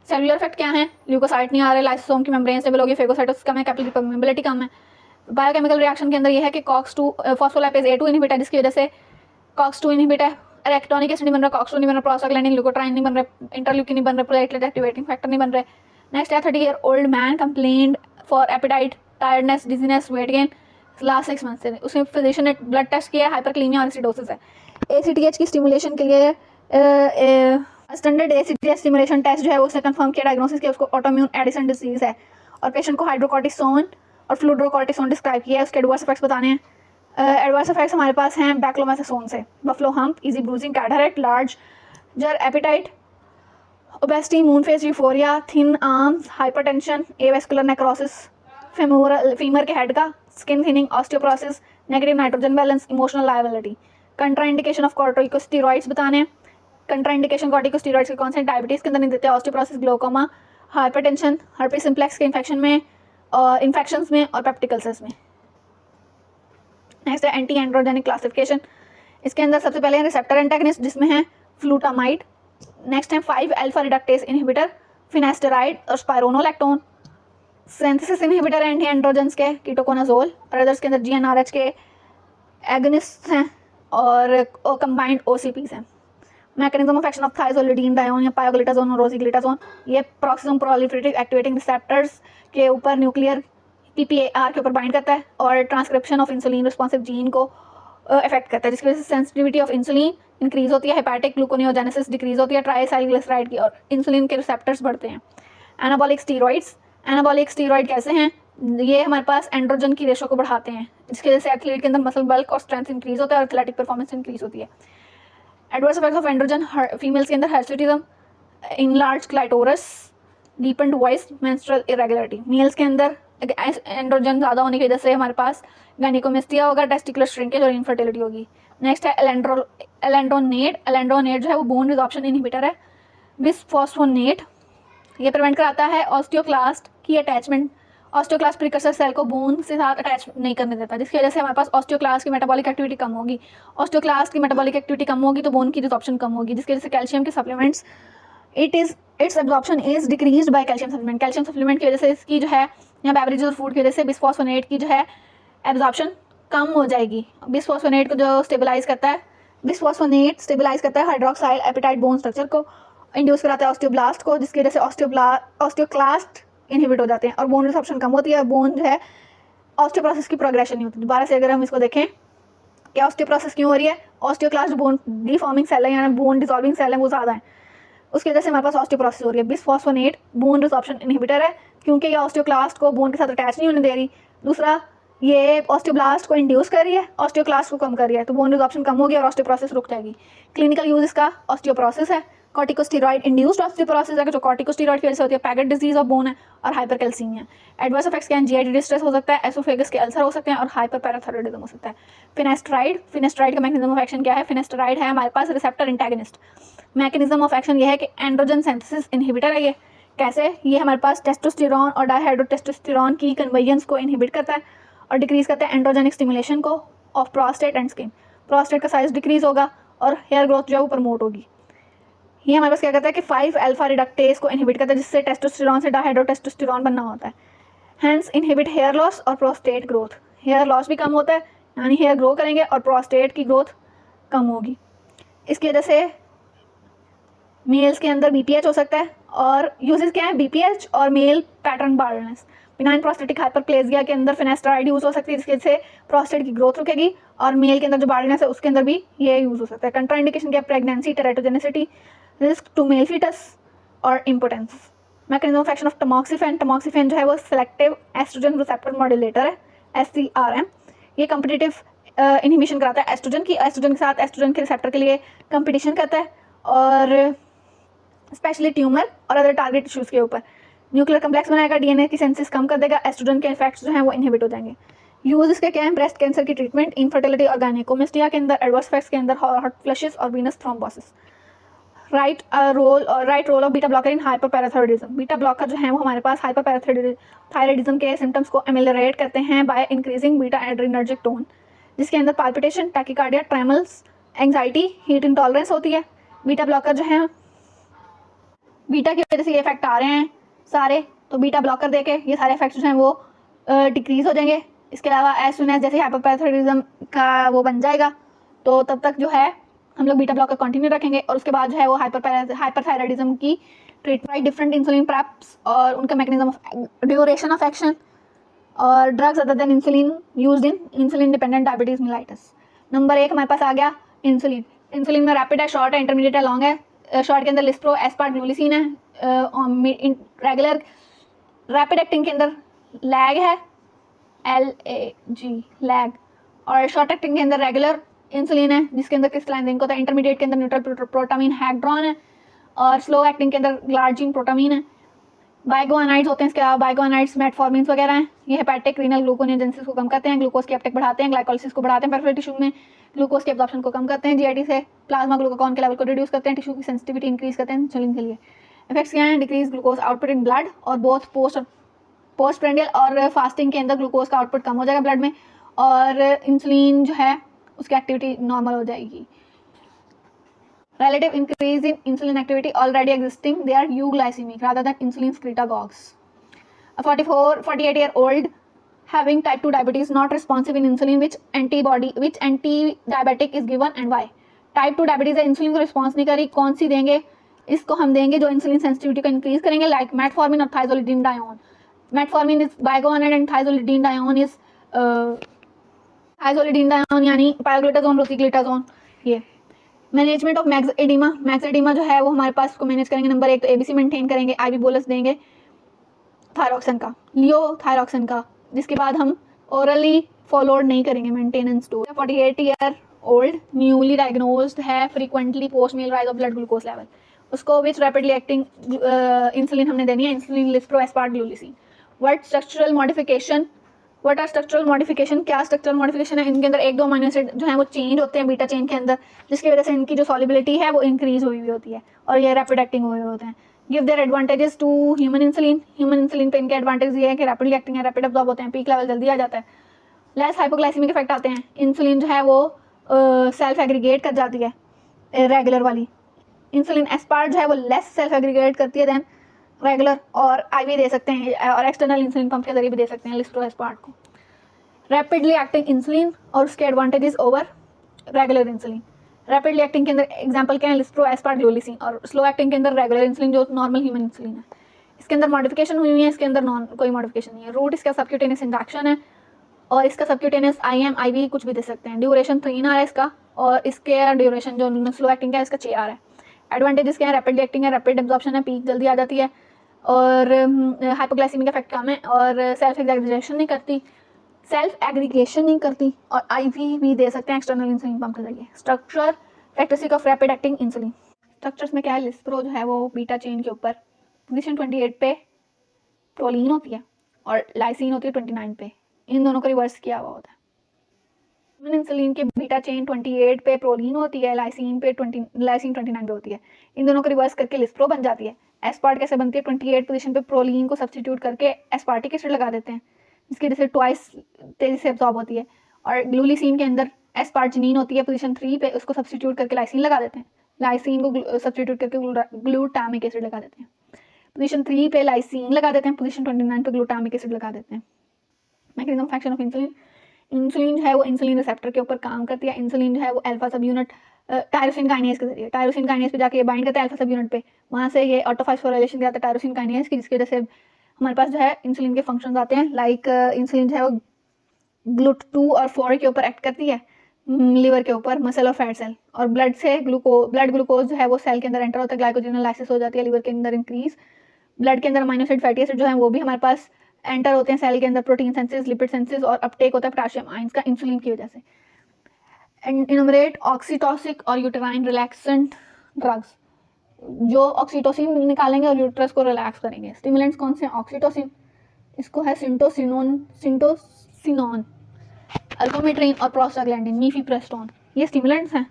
Cellular effect क्या है, ल्यूकोसाइट नहीं आ रहे, लाइसोसोम की मेम्ब्रेन स्टेबल होगी, फेगोसाइटोसिस कम है, कैपिलरी परमेबिलिटी कम है। बायोकेमिकल रिएक्शन के अंदर ये है कि COX-2 फॉस्फोलाइपेज A2 इनहिबिट है जिसकी वजह से COX-2 इनहिबिट है, इलेक्ट्रॉनिक एसिड नहीं बन रहा, COX-2 नहीं बन रहा, प्रोस्टाग्लैंडिन, ल्यूकोट्राइन नहीं बन रहे, इंटरल्यूकिन नहीं बन रहे, प्लेटलेट एक्टिवेटिंग फैक्टर नहीं बन रहे। नेक्स्ट है 30 year old man complained for appetite, tiredness, dizziness, weight gain last 6 month से। उसमें फिजिशियन ने ब्लड टेस्ट किया है, हाइपरक्लीमिया और एसिडोसिस है। ACTH की स्टिमुलेशन के लिए स्टैंडर्ड ACTH स्टिमुलेशन टेस्ट जो है उसने कंफर्म किया, डायग्नोसिस किया उसको ऑटोइम्यून एडिसन डिजीज है और पेशेंट को हाइड्रोकॉर्टिसोन और फ्लूड्रोकॉर्टिसोन डिस्क्राइब किया है। उसके एडवर्स इफेक्ट्स बताने हैं। एडवर्स इफेक्ट्स हमारे पास हैं बैक्लोमेथासोन से, buffalo hump, easy bruising, cataract, large जर appetite, obesity, moon face, euphoria, thin arms, hypertension, avascular necrosis, femur के हेड का, skin thinning, osteoporosis, negative nitrogen balance, emotional lability. Contraindication of corticosteroids बताने हैं। कंट्राइंडिकेशन कॉर्टिकोस्टेरॉइड्स के कौन से, डायबिटीज़ के अंदर नहीं देते, osteoporosis, glaucoma, hypertension, herpes simplex के इन्फेक्शन में और इन्फेक्शंस में और पेप्टिक अल्सर्स में। नेक्स्ट है एंटी एंड्रोजेनिक क्लासिफिकेशन। इसके अंदर सबसे पहले रिसेप्टर एंटागनिस्ट जिसमें है फ्लूटामाइड। नेक्स्ट है 5 अल्फा रिडक्टेज इनहिबिटर, फिनेस्टेराइड और spironolactone. Synthesis inhibitor anti androgens के कीटोकोनाजोल और अदर्स के अंदर GnRH के एगनिस्ट हैं और कंबाइंड OCPs हैं। मैकेनिज्म ऑफ एक्शन ऑफ थाइजोलिडीन डायोन या पायोग्लिटाजोन और रोजीग्लिटाजोन, ये प्रॉक्सिसम प्रोलिफरेटिव एक्टिवेटिंग रिसेप्टर्स के ऊपर न्यूक्लियर PPAR के ऊपर बाइंड करता है और transcription of insulin responsive gene को इफेक्ट करता है जिसकी वजह से सेंसिटिविटी ऑफ इंसुलिन इंक्रीज होती है, हेपेटिक ग्लूकोनियोजेनेसिस डिक्रीज होती है, ट्राइसाइक्लिसराइड की और इंसुलिन के रिसेप्टर्स बढ़ते हैं। एनाबॉलिक स्टीरॉइड कैसे हैं, ये हमारे पास एंड्रोजन की रेशो को बढ़ाते हैं जिसकी वजह से एथलीट के अंदर मसल बल्क और स्ट्रेंथ इंक्रीज होता है और एथलेटिक परफॉर्मेंस इंक्रीज होती है। Adverse effects of androgen females के अंदर hirsutism, enlarge clitoris, deepened voice, menstrual irregularity. Males के अंदर एंड्रोजन ज़्यादा होने की वजह से हमारे पास गायनिकोमेस्टिया होगा, टेस्टिकुलर श्रिंकेज और इनफर्टिलिटी होगी। नेक्स्ट है एलेंड्रोनेट। एलेंड्रोनेट जो है वो बोन रिजॉर्प्शन इनहिबिटर है। बिसफॉस्फोनेट ये प्रिवेंट कराता है ऑस्टियोक्लास्ट की अटैचमेंट। ऑस्टियोक्लास्ट प्रिकर्सर सेल को बोन से साथ अटैच नहीं करने देता, जिसकी वजह से हमारे पास ऑस्टियोक्लास्ट की मेटाबॉलिक एक्टिविटी कम होगी। ऑस्टियोक्लास्ट की मेटाबॉलिक एक्टिविटी कम होगी तो बोन की रिजॉर्प्शन कम होगी, जिसकी वजह से कैल्शियम के supplements it's absorption is decreased by calcium supplement. Calcium supplement की वजह से इसकी जो है या बेवरेजेस और फूड की वजह से बिसफॉस्फोनेट की जो है एब्जॉर्प्शन कम हो जाएगी। बिसफॉस्फोनेट को जो स्टेबलाइज करता है, बिसफॉस्फोनेट स्टेबलाइज करता है हाइड्रोक्साइड एपेटाइट बोन स्ट्रक्चर को, इंड्यूस कराता है ऑस्टियोब्लास्ट को, जिसकी वजह से ऑस्टियोक्लास्ट इनहिबिट हो जाते हैं और बोन रिसॉर्प्शन कम होती है। बोन जो है ऑस्टियोप्रोसेस की प्रोग्रेशन नहीं होती। दोबारा से अगर हम इसको देखें कि ऑस्टियोप्रोसेस क्यों हो रही है, ऑस्टियोक्लास्ट बोन डिफॉर्मिंग सेल है यानी बोन डिसॉल्विंग सेल है वो ज़्यादा है, उसकी वजह से हमारे पास ऑस्टियोप्रोसेस हो रही है। बिसफॉस्फोनेट बोन रिसॉर्प्शन इनहिबिटर है क्योंकि ये ऑस्टियोक्लास्ट को बोन के साथ अटैच नहीं होने दे रही। दूसरा ये ऑस्टियोब्लास्ट को इंड्यूस कर रही है, ऑस्टियोक्लास्ट को कम कर रही है, तो बोन रिसॉर्प्शन कम होगी और ऑस्टियोप्रोसेस रुक जाएगी। क्लिनिकल यूज इसका ऑस्टियोप्रोसेस है। कॉर्टिकोस्टेरॉइड इंड्यूस्ड ऑस्टियोप्रोसेस है जो कॉर्टिकोस्टेरॉइड की वजह से होती है। पैगेट डिजीज ऑफ बोन है और हाइपरकैल्सीमिया। एडवर्स इफेक्ट्स क्या हैं, जीआईटी डिस्ट्रेस हो सकता है, एसोफेगस के अल्सर हो सकते हैं और हाइपरपैराथायरॉइडिज्म हो सकता है। फिनेस्ट्राइड का मैकेनिज्म ऑफ एक्शन क्या है? फिनेस्ट्राइड है हमारे पास रिसेप्टर इंटैगनिस्ट। मैकेनिज्म ऑफ एक्शन ये है कि एंड्रोजन सिंथेसिस इनहिबिटर है। ये कैसे? ये हमारे पास टेस्टोस्टेरॉन और डायहाइड्रोटेस्टोस्टेरॉन की कन्वर्जेंस को इनहिबिट करता है और डिक्रीज करता है एंड्रोजेनिक स्टिमुलेशन को of prostate and skin. Prostate का साइज डिक्रीज होगा और हेयर ग्रोथ जो है वो प्रमोट होगी। ये हमारे पास क्या करता है कि 5 अल्फा रिडक्टेज को इनहिबिट करता है, जिससे टेस्टोस्टेरॉन से डायहाइड्रोटेस्टोस्टेरॉन बनना होता है। हैंस इनहिबिट हेयर लॉस और प्रोस्टेट ग्रोथ। हेयर लॉस भी कम होता है यानी हेयर ग्रो करेंगे और प्रोस्टेट की ग्रोथ कम होगी। इसकी वजह से मेल्स के अंदर बीपीएच हो सकता है और यूजेस क्या है बीपीएच और male pattern baldness. Benign prostatic hyperplasia के अंदर फिनेस्ट्राइड यूज हो सकती है, जिसकी वजह से प्रोस्टेट की ग्रोथ रुकेगी और मेल के अंदर जो बार्डनेस है उसके अंदर भी ये यूज हो सकता है। कंट्राइंडिकेशन क्या? Pregnancy, teratogenicity, risk to male foetus और impotence. Mechanism of action of tamoxifen. Tamoxifen जो है वो सिलेक्टिव एस्ट्रोजन रिसेप्टर मॉड्यूलेटर है, SCRM। ये कम्पिटिटिव इनहिबिशन कराता है एस्ट्रोजन की, एस्ट्रोजन के साथ एस्ट्रोजन के रिसेप्टर के लिए कंपटीशन करता है और स्पेशली ट्यूमर और अदर टारगेट इश्यूज के ऊपर। न्यूक्लियर कम्प्लेक्स बनाएगा, डीएनए की सिंथेसिस कम कर देगा, एस्ट्रोजन के इफेक्ट्स जो हैं वो इनहिबिट हो जाएंगे। यूज इसके क्या है? ब्रेस्ट कैंसर की ट्रीटमेंट, इनफर्टिलिटी और गायनेकोमेस्टिया के अंदर, एडवर्स इफेक्ट्स के अंदर हॉट फ्लशेस और venous thrombosis. Right role of beta blocker in hyperparathyroidism. Beta blocker जो है वो हमारे पास हाइपरपैराथायरॉइडिज्म के सिम्टम्स को एमेलियोरेट करते हैं by increasing beta adrenergic tone, जिसके अंदर palpitation, tachycardia, tremors, anxiety, heat intolerance होती है। बीटा ब्लॉकर जो है बीटा की वजह से ये इफेक्ट आ रहे हैं सारे, तो बीटा ब्लॉकर देके ये सारे इफेक्ट्स जो हैं वो डिक्रीज हो जाएंगे। इसके अलावा एज सुन एज जैसे हाइपरपैराथायरॉइडिज्म का वो बन जाएगा तो तब तक जो है हम लोग बीटा ब्लॉकर कंटिन्यू रखेंगे और उसके बाद जो है वो हाइपरथायरॉइडिज्म की ट्रीटमेंट, डिफरेंट इंसुलिन प्रेप्स और उनका mechanism of duration of action और drugs other than insulin used in insulin dependent diabetes mellitus. Number 1 हमारे पास आ गया इंसुलिन। इंसुलिन में रैपिड है, शॉर्ट है, इंटरमीडिएट है, लॉन्ग है। शॉर्ट के अंदर लिस्प्रो, एस्पार्ट, ग्लूलिसिन है। रेगुलर रैपिड एक्टिंग के अंदर लैग है, LAG लैग, और शॉर्ट एक्टिंग के अंदर रेगुलर इंसुलिन है जिसके अंदर क्रिस्टलाइन जिंक होता है। इंटरमीडिएट के अंदर न्यूट्रल प्रोटामीन हैगड्रॉन है और स्लो एक्टिंग के अंदर ग्लार्जिन प्रोटामीन है। बाइगोआनाइड्स होते हैं इसके अलावा, बाइगोआनाइड्स मेटफॉर्मिन्स वगैरह हैं। ये हेपेटिक रीनल ग्लूकोनेजेंसिस को कम करते हैं, ग्लूकोज की अपटेक बढ़ाते हैं, ग्लाइकोलिसिस को बढ़ाते हैं, पेरिफेरल टिश्यू में ग्लूकोज के एब्जॉर्प्शन को कम करते हैं, जीआईटी से प्लाज्मा ग्लूकागॉन के लेवल को रिड्यूस करते हैं, टिश्यू की सेंसिटिविटी इंक्रीज करते हैं इंसुलिन के लिए। इफेक्ट्स क्या हैं? Decrease glucose output in blood और बोथ पोस्ट प्रेंडियल और फास्टिंग के अंदर ग्लूकोज का आउटपुट कम हो जाएगा ब्लड में और इंसुलिन जो है उसकी एक्टिविटी नॉर्मल हो जाएगी। Relative increase in insulin activity already existing, they are euglycemic rather than insulin secretagogues. A 48-year-old having type 2 diabetes not responsive in insulin, which anti-diabetic is given and why? Type 2 diabetes है, इंसुलिन को रिस्पॉन्स नहीं करी, कौन सी देंगे? इसको हम देंगे जो इंसुलिन सेंसिटिविटी को इंक्रीज करेंगे, लाइक मेटफॉर्मिन और थाइजोलिडीन डायोन। मेटफॉर्मिन इज बाइगोआनाइड एंड थाइजोलिडीन डायोन इज थाइजोलिडीन डायोन यानी पायोग्लूटाजोन, रोसिग्लूटाजोन। ये मैनेजमेंट ऑफ मैक्स एडिमा जो है वो हमारे पास को मैनेज करेंगे। नंबर 1 तो एबीसी मेंटेन करेंगे, आईवी बोलस देंगे थायरॉक्सिन का, लियो थायरॉक्सिन का, जिसके बाद हम ओरली फॉलोड नहीं करेंगे maintenance dose. 48 year old newly diagnosed है frequently post meal rise of blood glucose level. उसको विच रैपिडली एक्टिंग इंसुलिन हमने देनी है, insulin, lispro, aspart, glulisine. What structural modification, what are structural modification, क्या स्ट्रक्चरल मॉडिफिकेशन है, इनके अंदर एक दो अमीनो एसिड जो है वो चेंज होते हैं बीटा चेन के अंदर, जिसकी वजह से इनकी जो सॉलिबिलिटी है वो इंक्रीज हुई हुई होती है और ये रैपिड एक्टिंग हुए होते हैं। Give their advantages to human insulin, human insulin पे इनके एडवांटेज ये है कि रैपिडली एक्टिंग है, रैपिड अब्जॉर्ब होते हैं, पीक लेवल जल्दी आ जाता है, लेस हाइपोग्लाइसेमिक इफेक्ट आते हैं, इंसुलिन जो है वो सेल्फ एग्रीगेट कर जाती है रेगुलर वाली, इंसुलिन एस्पार्ट जो है वो लेस सेल्फ एग्रीगेट करती है देन रेगुलर, और आईवी दे सकते हैं और एक्सटर्नल इंसुलिन पंप के जरिए भी दे सकते हैं लिस्प्रो एस्पार्ट को। रैपिडली एक्टिंग इंसुलिन और उसके advantages over regular insulin. Rapidly acting के अंदर एग्जांपल क्या है, लिस्प्रो, एस्पार्ट, ग्लूलिसिन, और स्लो एक्टिंग के अंदर रेगुलर इंसुलिन जो नॉर्मल ह्यूमन इंसुलिन है। इसके अंदर मॉडिफिकेशन हुई है, इसके अंदर कोई मॉडिफिकेशन नहीं है। रूट इसका सबक्यूटेनियस इंजेक्शन है और इसका सबक्यूटेनियस IM IV कुछ भी दे सकते हैं। ड्यूरेशन 3 आर है इसका, और इसके ड्यूरेशन जो स्लो एक्टिंग का है इसका 6 आर है। एडवांटेजेस क्या है, रैपिडली एक्टिंग है, रैपिड एब्जॉर्प्शन है, पीक जल्दी आ जाती है, और हाइपोग्लाइसीमिक इफेक्ट कम है, और सेल्फ एग्रीगेशन नहीं करती, और IV भी दे सकते हैं एक्सटर्नल इंसुलिन पंप के जरिए। Structure characteristic of rapid acting insulin, structures में क्या है, लिस्प्रो जो है वो बीटा चेन के ऊपर पोजीशन 28 पे प्रोलीन होती है और लाइसिन होती है 29 पे, इन दोनों को रिवर्स किया हुआ होता है। इंसुलिन के बीटा चेन 28 पे प्रोलीन होती है, लाइसिन 29 पे होती है, इन दोनों को रिवर्स करके लिस्प्रो बन जाती है। एस्पार्ट कैसे बनती है, 28 पोजीशन पे प्रोलीन को सब्स्टिट्यूट करके एस्पार्टिक एसिड लगा देते हैं, जिसकी वजह से ट्वाइस तेजी से एब्जॉर्ब होती है। और ग्लूलिसिन के अंदर एस्पार्जिनिन होती है पोजीशन 3 पे, उसको सब्स्टिट्यूट करके लाइसिन लगा देते हैं, लाइसिन को सब्स्टिट्यूट करके ग्लूटामिक एसिड लगा देते हैं। पोजीशन 3 पे लाइसिन लगा देते हैं, पोजीशन 29 पे ग्लूटामिक एसिड लगा देते हैं। Mechanism of action of insulin, insulin जो है वो इंसुलिन रिसेप्टर के ऊपर काम करती है। इंसुलिन जो है वो अल्फा सब यूनिट टायरोसिन काइनेज के जरिए, टायरोसिन काइनेज पे जाके ये बाइंड करता है अल्फा सब यूनिट पे, वहाँ से ये ऑटोफॉस्फोराइलेशन जाता है टायरोसिन काइनेज की, जिसकी वजह से हमारे पास जो है इंसुलिन के फंक्शंस आते हैं। लाइक इंसुलिन जो है वो GLUT2 और 4 के ऊपर एक्ट करती है, लिवर के ऊपर, मसल और फैट सेल, और ब्लड से ब्लड ग्लूकोज जो है वो सेल के अंदर एंटर होता है, ग्लाइकोजेनोलाइसिस हो जाती है लिवर के अंदर इंक्रीज, ब्लड के अंदर अमीनो एसिड फैटी एसिड जो है वो भी हमारे पास एंटर होते हैं सेल के अंदर, प्रोटीन सेंसेस, लिपिड सेंसेस, और अपटेक होता है पोटेशियम आयंस का इंसुलिन की वजह से। इनुमरेट ऑक्सीटोसिक और यूटेराइन रिलैक्सेंट ड्रग्स, जो ऑक्सीटोसिन निकालेंगे और यूट्रस को रिलैक्स करेंगे। स्टिमुलेंट्स कौन से हैं, ऑक्सीटोसिन, इसको है सिंटोसिनोन, अल्फामेट्रिन और प्रोस्टाग्लैंडिन, मीफीप्रेस्टोन, ये स्टिमुलेंट्स हैं।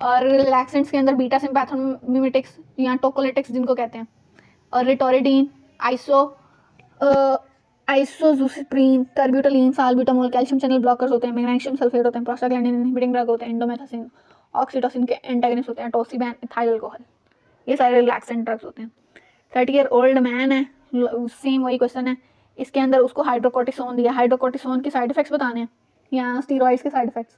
और रिलैक्सेंट्स के अंदर बीटा सिम्पैथोमिमेटिक्स या टोकोलिटिक्स जिनको कहते हैं, और रिटोरिडीन, आइसोजुसिप्रीन, टर्ब्यूटोलिन, साल्ब्यूटामोल, कैल्शियम चैनल ब्लॉकर्स होते हैं, मैग्नीशियम सल्फेट होते हैं, प्रोस्टाग्लैंडिन इनहिबिटिंग ड्रग होते हैं, इंडोमेथासिन, ऑक्सीटोसिन के एंटागनिस्ट होते हैं, टोसिबैन, इथाइल अल्कोहल, ये सारे रिलैक्सेंट ड्रग्स होते हैं। 30 ईयर ओल्ड मैन है, सेम वही क्वेश्चन है, इसके अंदर उसको हाइड्रोकोर्टिसोन दिया, हाइड्रोकोर्टिसोन के साइड इफेक्ट्स बताने हैं या स्टीरॉइड्स के साइड इफेक्ट्स।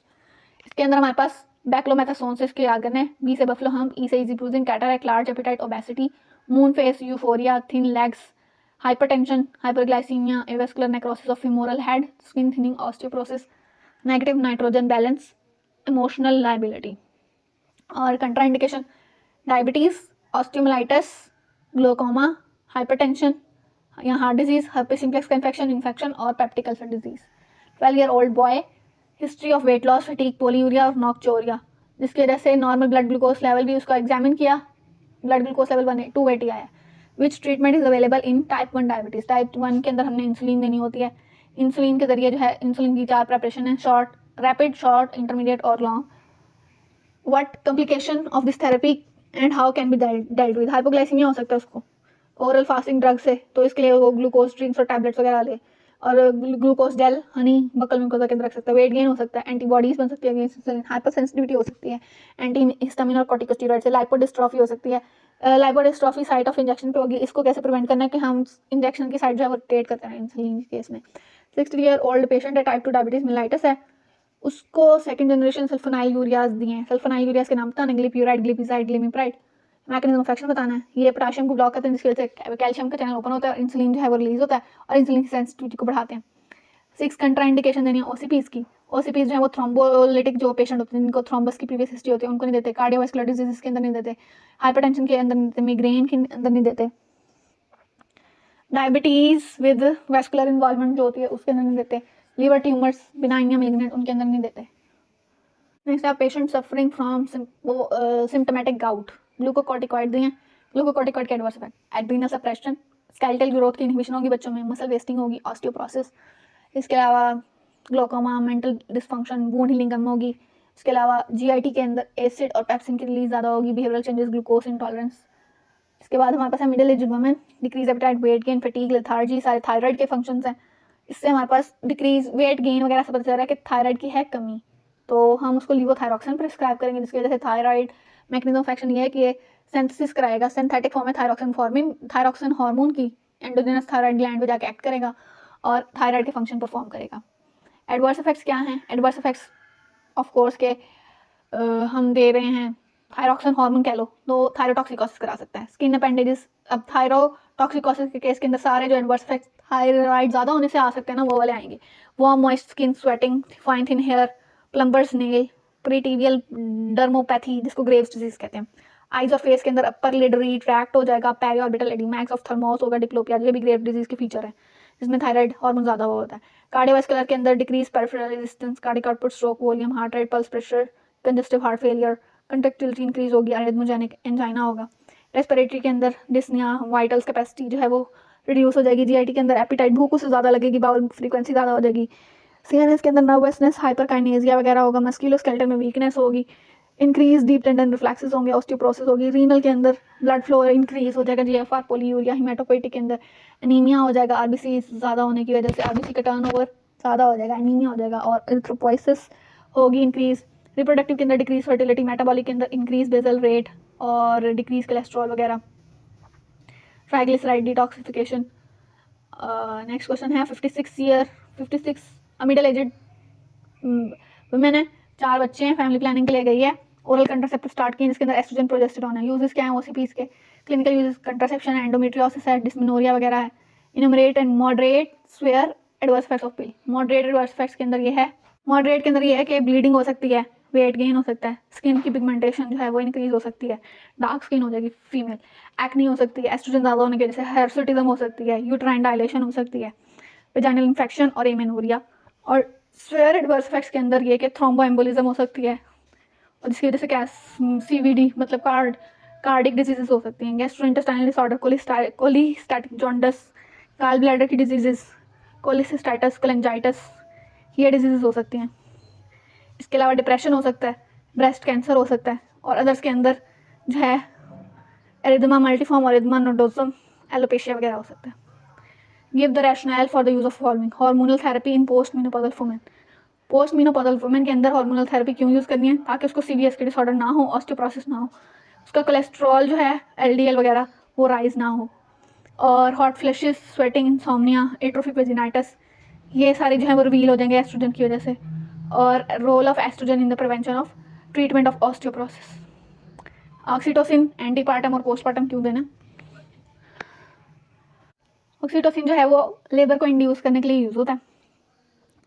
इसके अंदर हमारे पास बैक्लोमेथासोन से इसके याद करने हैं, बी से बफलो हम्प, ई से easy bruising, cataract, large appetite, obesity, moon face, euphoria, thin legs, hypertension, hyperglycemia, avascular necrosis of femoral head, skin thinning, osteoporosis, negative nitrogen balance, emotional liability। और contraindication, diabetes, osteomyelitis, glaucoma, hypertension या heart disease, herpes simplex infection और peptic ulcer disease। 12-year-old boy, history of weight loss, fatigue, polyuria और nocturia, जिसकी वजह से नॉर्मल ब्लड ग्लूकोज लेवल भी उसका एग्जामिन किया, ब्लड ग्लूकोज लेवल 280 आया। विच treatment is available in type 1 diabetes, type 1 के अंदर हमने इंसुलिन देनी होती है। इंसुलिन के जरिए जो है इंसुलिन की 4 प्रेपरेशन है, रैपिड, शॉर्ट, इंटरमीडिएट और long. What complication of this therapy and how can be dealt with, hypoglycaemia हो सकता है उसको ओरल फास्टिंग ड्रग से, तो इसके लिए वो ग्लूकोज ड्रिंक्स और टैबलेट्स वगैरह ले, और ग्लूकोज जेल, हनी, बकल में के अंदर रख सकता है, वेट गेन हो सकता है, एंटीबॉडीज बन सकती है अगेंस्ट इंसुलिन, हाइपर सेंसिटिविटी हो सकती है, एंटी हिस्टामिन और कॉर्टिकोस्टेरॉइड से, लाइपोडिस्ट्रॉफी हो सकती है, लाइपोडिस्ट्रॉफी साइट ऑफ इंजेक्शन पे होगी, इसको कैसे प्रिवेंट करना है कि हम इंजेक्शन की साइड जो है वो रोटेट करते हैं इंसुलिन के केस में। 60 ईयर ओल्ड पेशेंट है, टाइप 2 डायबिटीज मेलाइटिस है, उसको सेकंड जनरेशन सल्फोनाइल यूरियाज दिए हैं, सल्फोनाइल यूरियाज के नाम बताना, ग्लिप्यूराइड, ग्लिपिसाइड, ग्लिमिप्राइड। मैकेनिज्म ऑफ एक्शन बताना है, ये पोटेशियम को ब्लॉक करते हैं जिसकी वजह से कैल्शियम का चैनल ओपन होता है और इंसुलिन जो है वो रिलीज होता है और इंसुलिन की सेंसिटिविटी को बढ़ाते हैं। 6 कंट्राइंडिकेशन देनी है ओसीपीज की, ओसीपीज जो है वो थ्रोम्बोलिटिक जो पेशेंट होते हैं जिनको थ्रोम्बस की प्रीवियस हिस्ट्री होती है उनको नहीं देते, कार्डियोवास्कुलर डिजीज के अंदर नहीं देते, हाइपरटेंशन के अंदर नहीं देते, मिग्रेन के अंदर नहीं देते, डायबिटीज विद वैस्कुलर इन्वॉल्वमेंट जो होती है उसके अंदर नहीं देते, लिवर ट्यूमर्स बिनाइन या मेलिग्नेंट उनके अंदर नहीं देते। नेक्स्ट आप patient suffering from symptomatic gout, glucocorticoid दिए, ग्लूकोकॉर्टिकॉइड के adverse effect, adrenal suppression, skeletal growth की इनहिबिशन होगी बच्चों में, मसल वेस्टिंग होगी, ऑस्टियोप्रोसिस, इसके अलावा glaucoma, mental dysfunction, wound healing कम होगी, इसके अलावा जीआईटी के अंदर एसिड और पेप्सिन की रिलीज ज़्यादा होगी, बिहेवियरल चेंजेस, ग्लूकोज इंटॉलरेंस। इसके बाद हमारे पास है middle age women, decrease appetite, weight gain, fatigue, lethargy, सारे थायराइड के फंक्शंस हैं। इससे हमारे पास डिक्रीज वेट गेन वगैरह से पता चल रहा है कि थायराइड की है कमी, तो हम उसको लीवोथायरॉक्सिन प्रिस्क्राइब करेंगे, जिसकी वजह से थायराइड मैकेनिज्म ऑफ एक्शन ये है कि ये सिंथेसिस कराएगा सिंथेटिक फॉर्म में थायरॉक्सिन हार्मोन की, एंडोजेनस थायराइड ग्लैंड पे जाके एक्ट करेगा और थायराइड के फंक्शन परफॉर्म करेगा। एडवर्स इफेक्ट्स क्या हैं? एडवर्स इफेक्ट्स ऑफ कोर्स के हम दे रहे हैं थायरॉक्सिन हार्मोन कह लो तो थायरोटॉक्सिकोसिस करा सकता है, स्किन अपेंडेजिस। अब थायरोटॉक्सिकोसिस के केस के अंदर सारे जो एडवर्स इफेक्ट्स थायराइड ज़्यादा होने से आ सकते हैं ना, वो वाले आएंगे। Warm moist skin, sweating, fine thin hair, Plummer's nail, pretibial dermopathy जिसको ग्रेव्स डिजीज कहते हैं। आइज और फेस के अंदर अपर लिड रिट्रैक्ट हो जाएगा, पेरिऑर्बिटल एडिमा, ऑफ थर्मोस होगा, डिप्लोपिया, ये भी ग्रेव डिजीज के फीचर है जिसमें थायराइड हार्मोन ज़्यादा होता है। कार्डियोवास्कुलर के अंदर decrease peripheral resistance, cardiac output, stroke volume, heart rate, pulse pressure, congestive heart failure, conductivity increase होगी, अरिथमोजेनिक एंजाइना होगा। रेस्पिरेटरी के अंदर डिस्निया, वाइटल्स कैपेसिटी जो है वो रिड्यूस हो जाएगी। जीआईटी के अंदर एपिटाइट, भूख उससे ज़्यादा लगेगी, बाउल फ्रीक्वेंसी ज़्यादा हो जाएगी। सीएनएस के अंदर नर्वसनेस, हाइपरकाइनेसिया वगैरह होगा, मस्कुलोस्केलेटल में वीकनेस होगी, इंक्रीज डीप टेंडन रिफ्लेक्सेस होंगे, ऑस्टियोप्रोसिस होगी। रीनल के अंदर ब्लड फ्लो इंक्रीज हो जाएगा, जीएफआर, पोलीयूरिया, हिमेटोपोइटिक के अंदर एनीमिया हो जाएगा, आरबीसी ज़्यादा होने की वजह से आरबीसी का टर्नओवर ज़्यादा हो जाएगा, एनीमिया हो जाएगा, और एरिथ्रोपोइसिस होगी इंक्रीज। रिप्रोडक्टिव के अंदर डिक्रीज फर्टिलिटी, मेटाबॉलिक के अंदर इंक्रीज बेसल रेट और डिक्रीज कोलेस्ट्रॉल वगैरह, ट्राइग्लिसराइड डिटॉक्सिफिकेशन। नेक्स्ट क्वेश्चन है 56 मिडिल एजेड वुमेन है, 4 बच्चे हैं, फैमिली प्लानिंग के लिए गई है, ओरल कंट्रासेप्टिव स्टार्ट किए जिसके अंदर एस्ट्रोजन प्रोजेस्टेरॉन है। यूजेस क्या है ओसीपीज के? क्लिनिकल यूजेस कंट्रासेप्शन है, एंडोमेट्रियोसिस है, डिस्मेनोरिया वगैरह है। Enumerate and moderate severe adverse effects of pill. Moderate adverse effects के अंदर ये है, मॉडरेट के अंदर ये है कि ब्लीडिंग हो सकती है, वेट गेन हो सकता है, स्किन की पिगमेंटेशन जो है वो इंक्रीज हो सकती है, डार्क स्किन हो जाएगी फीमेल, एक्नी हो सकती है एस्ट्रोजन ज़्यादा होने की वजह से, हिर्सुटिज्म हो सकती है, यूट्राइन डायलेशन हो सकती है, वेजाइनल इन्फेक्शन और एमेनोरिया। और स्वेयर एडवर्स इफेक्ट्स के अंदर ये कि थ्रोम्बोएम्बोलिज्म हो सकती है, और जिसकी वजह से क्या सीवीडी मतलब कार्डिक डिजीजेस हो सकती हैं, gastrointestinal disorder, cholestatic jaundice, gall bladder की डिजीजेस, कोलिसिस्टाइटिस, कोलेंजाइटिस, ये डिजीजेस हो सकती हैं। इसके अलावा डिप्रेशन हो सकता है, ब्रेस्ट कैंसर हो सकता है, और अदर्स के अंदर जो है एरिथमा मल्टीफॉर्म और एरिथमा नोडोसम, एलोपेशिया वगैरह हो सकता है। Give the rational for the use of following. Hormonal therapy in post menopausal women. Post menopausal women के अंदर हार्मोनल थेरेपी क्यों यूज़ करनी है? ताकि उसको सीवीएस के डिसऑर्डर ना हो, ऑस्टियोप्रोसिस ना हो, उसका कोलेस्ट्रॉल जो है एलडीएल वगैरह वो राइज ना हो, और hot flashes, sweating, insomnia, atrophic vaginitis, ये सारे जो है वो रिवील हो जाएंगे एस्ट्रोजन की वजह से। और role of oestrogen in the prevention of treatment of osteoporosis. Oxytocin antepartum और पोस्टपार्टम क्यों देना? ऑक्सीटोसिन जो है वो लेबर को इंड्यूस करने के लिए यूज़ होता है,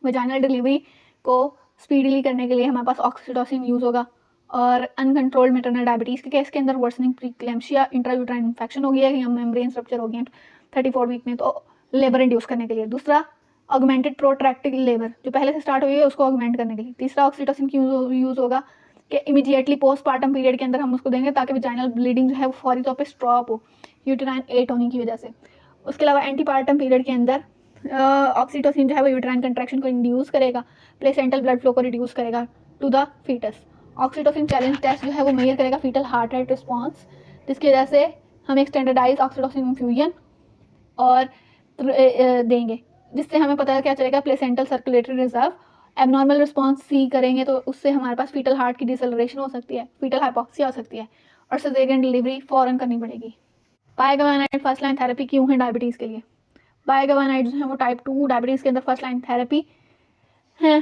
वेजाइनल डिलीवरी को स्पीडीली करने के लिए हमारे पास ऑक्सीटोसिन यूज़ होगा। और अनकंट्रोल्ड मेटरनल डायबिटीज़ के केस के अंदर वर्सनिंग प्रीक्लेम्शिया, इंट्रायूट्राइन इन्फेक्शन हो गया है या मेम्ब्रेन स्ट्रक्चर हो गया 34 वीक में, तो लेबर इंड्यूस करने के लिए। दूसरा ऑगमेंटेड प्रोट्रैक्टेड लेबर जो पहले से स्टार्ट हुई है उसको ऑगमेंट करने के लिए। तीसरा ऑक्सीटोसिन क्यों यूज़ होगा कि इमीडिएटली पोस्टपार्टम पीरियड के अंदर हम उसको देंगे ताकि वेजाइनल ब्लीडिंग जो है वो फौरी तौर पे स्टॉप हो, यूटेराइन एट होने की वजह से। उसके अलावा एंटीपार्टम पीरियड के अंदर ऑक्सीटोसिन जो है वो यूट्राइन कंट्रैक्शन को इंड्यूस करेगा, प्लेसेंटल ब्लड फ्लो को रिड्यूस करेगा to the foetus. Oxytocin challenge test जो है वो मेजर करेगा फीटल हार्ट रेट रिस्पॉन्स, जिसकी वजह से हम एक स्टैंडर्डाइज ऑक्सीटोसिन इन्फ्यूजन और देंगे, जिससे हमें पता क्या चलेगा placental circulatory reserve. Abnormal response see करेंगे तो उससे हमारे पास फीटल हार्ट की डिसलरेशन हो सकती है, फीटल हाइपोक्सिया हो सकती है, और सिजेरियन डिलीवरी फ़ौरन करनी पड़ेगी। बायगवानाइड फर्स्ट लाइन थेरेपी क्यों है डायबिटीज़ के लिए? बायगवानाइड जो है वो टाइप 2 डायबिटीज़ के अंदर फर्स्ट लाइन थेरेपी है,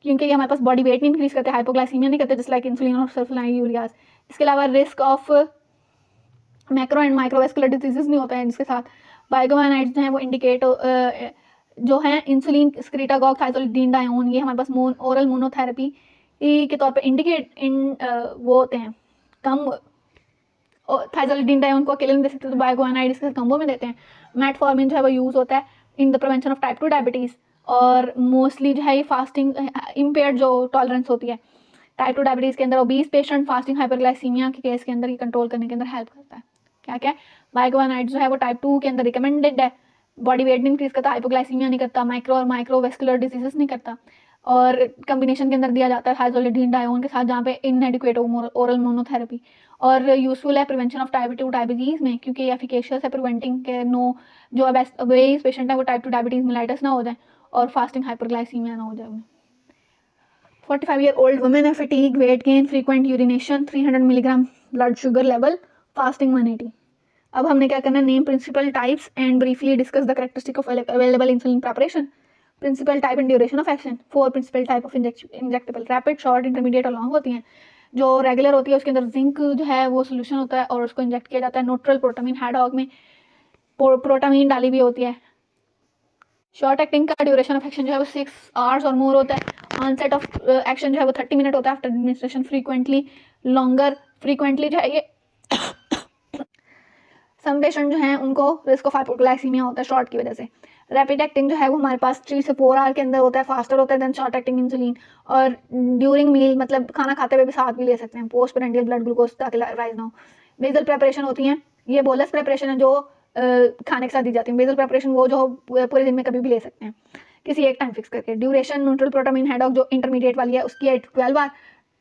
क्योंकि ये हमारे पास बॉडी वेट नहीं इंक्रीज करते, हाइपोग्लाइसीमिया नहीं करते, जस्ट लाइक इंसुलिन और सल्फोनाइल यूरियाज। इसके अलावा risk of macro and microvascular diseases नहीं होता है जिसके साथ। बायगवानाइड्स जो है वो इंडिकेट जो है इंसुलिन, स्क्रीटागॉग, थाइजोलिडीन डायोन, ये हमारे पास ओरल मोनोथेरेपी के तौर पे इंडिकेट वो होते हैं, कम थाइजोलिडीन डायोन को अकेले नहीं दे सकते तो बायगवानाइड इसके कम्बो में देते हैं। मेटफॉर्मिन जो है वो यूज़ होता है इन the prevention of type 2 diabetes, और मोस्टली जो है ये फास्टिंग इम्पेयर्ड जो टॉलरेंस होती है टाइप 2 डायबिटीज़ के अंदर, ओबीस पेशेंट, फास्टिंग हाइपरग्लाइसीमिया के केस के अंदर ये कंट्रोल करने के अंदर हेल्प करता है। क्या क्या है, बाइकार्बोनाइट जो है वो टाइप 2 के अंदर रिकमेंडेड है, बॉडी वेट नहीं इंक्रीज करता, हाइपोग्लाइसीमिया नहीं करता, माइक्रो और माइक्रोवेस्कुलर डिजीजेस नहीं करता, और कम्बिनेशन के अंदर दिया जाता है हाइजोलिडीन डायोन के साथ जहाँ पे इनएडिक्वेट ओरल मोनोथेरेपी, और यूजफुल है प्रिवेंशन ऑफ टाइप 2 डायबिटीज़ में, क्योंकि ये एफिकेशियस है प्रिवेंटिंग के नो जो ओबेस पेशेंट है वो टाइप 2 डायबिटीज़ मेलाइटस ना हो जाए और फास्टिंग हाइपरग्लाइसीमिया ना हो जाए उन्हें। 45-year-old women है, fatigue, weight gain, frequent urination, 300 milligram blood sugar level, fasting 180। अब हमने क्या करना है, name principal types and briefly discuss the characteristic of available insulin preparation, principal type and duration of action, 4 principal type of injectable, rapid, short, intermediate और लॉन्ग होती हैं। जो रेगुलर होती है उसके अंदर जिंक जो है वो सोल्यूशन होता है और उसको इंजेक्ट किया जाता है। न्यूट्रल प्रोटामीन, हैडॉग में प्रोटामीन डाली भी होती है। शॉर्ट एक्टिंग का ड्यूरेशन ऑफ एक्शन जो है वो 6 आवर्स और मोर होता है। ऑनसेट ऑफ एक्शन जो है वो 30 मिनट होता है after administration, frequently longer, frequently जो है ये सम पेशेंट जो हैं उनको रिस्क ऑफ हाइपोग्लाइसीमिया होता है शॉर्ट की वजह से। रैपिड एक्टिंग जो है वो हमारे पास 3 से 4 आवर के अंदर होता है, फास्टर होता है देन शॉर्ट एक्टिंग इंसुलिन, और ड्यूरिंग मील मतलब खाना खाते हुए भी साथ भी ले सकते हैं, पोस्ट पेरेंडियल ब्लड ग्लूकोज ताकि राइज ना हो। बेसल प्रेपरेशन होती हैं, ये बोलस प्रेपरेशन है जो खाने के साथ दी जाती है। बेसल प्रेपरेशन वो जो पूरे दिन में कभी भी ले सकते हैं किसी एक टाइम फिक्स करके। ड्यूरेशन न्यूट्रल प्रोटामीन हैडॉक जो इंटरमीडिएट वाली है उसकी 12 आवर,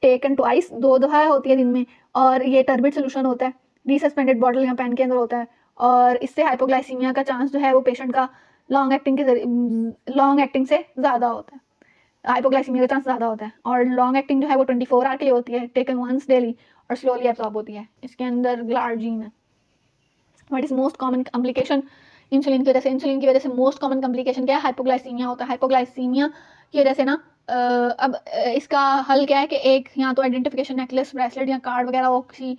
टेकन ट्वाइस, 2 दफा होती है दिन में, और ये टर्बिड सोल्यूशन होता है, रीसस्पेंडेड बॉटल या पेन के अंदर होता है, और इससे हाइपोग्लाइसीमिया का चांस जो है वो पेशेंट का लॉन्ग एक्टिंग से ज़्यादा होता है, हाइपोग्लाइसीमिया का चांस ज़्यादा होता है। और लॉन्ग एक्टिंग जो है वो 24 आवर के लिए होती है, टेकन वंस डेली और स्लोली एब्जॉर्ब होती है। इसके अंदर ग्लार्जीन है। What is most common complication insulin की वजह से? इंसुलिन की वजह से मोस्ट कॉमन कॉम्प्लिकेशन क्या है? हाइपोग्लाइसीमिया होता है। हाइपोग्लाइसीमिया की वजह से ना अब इसका हल क्या है कि एक या तो आइडेंटिफिकेशन नेकलेस, ब्रेसलेट या कार्ड वगैरह हो किसी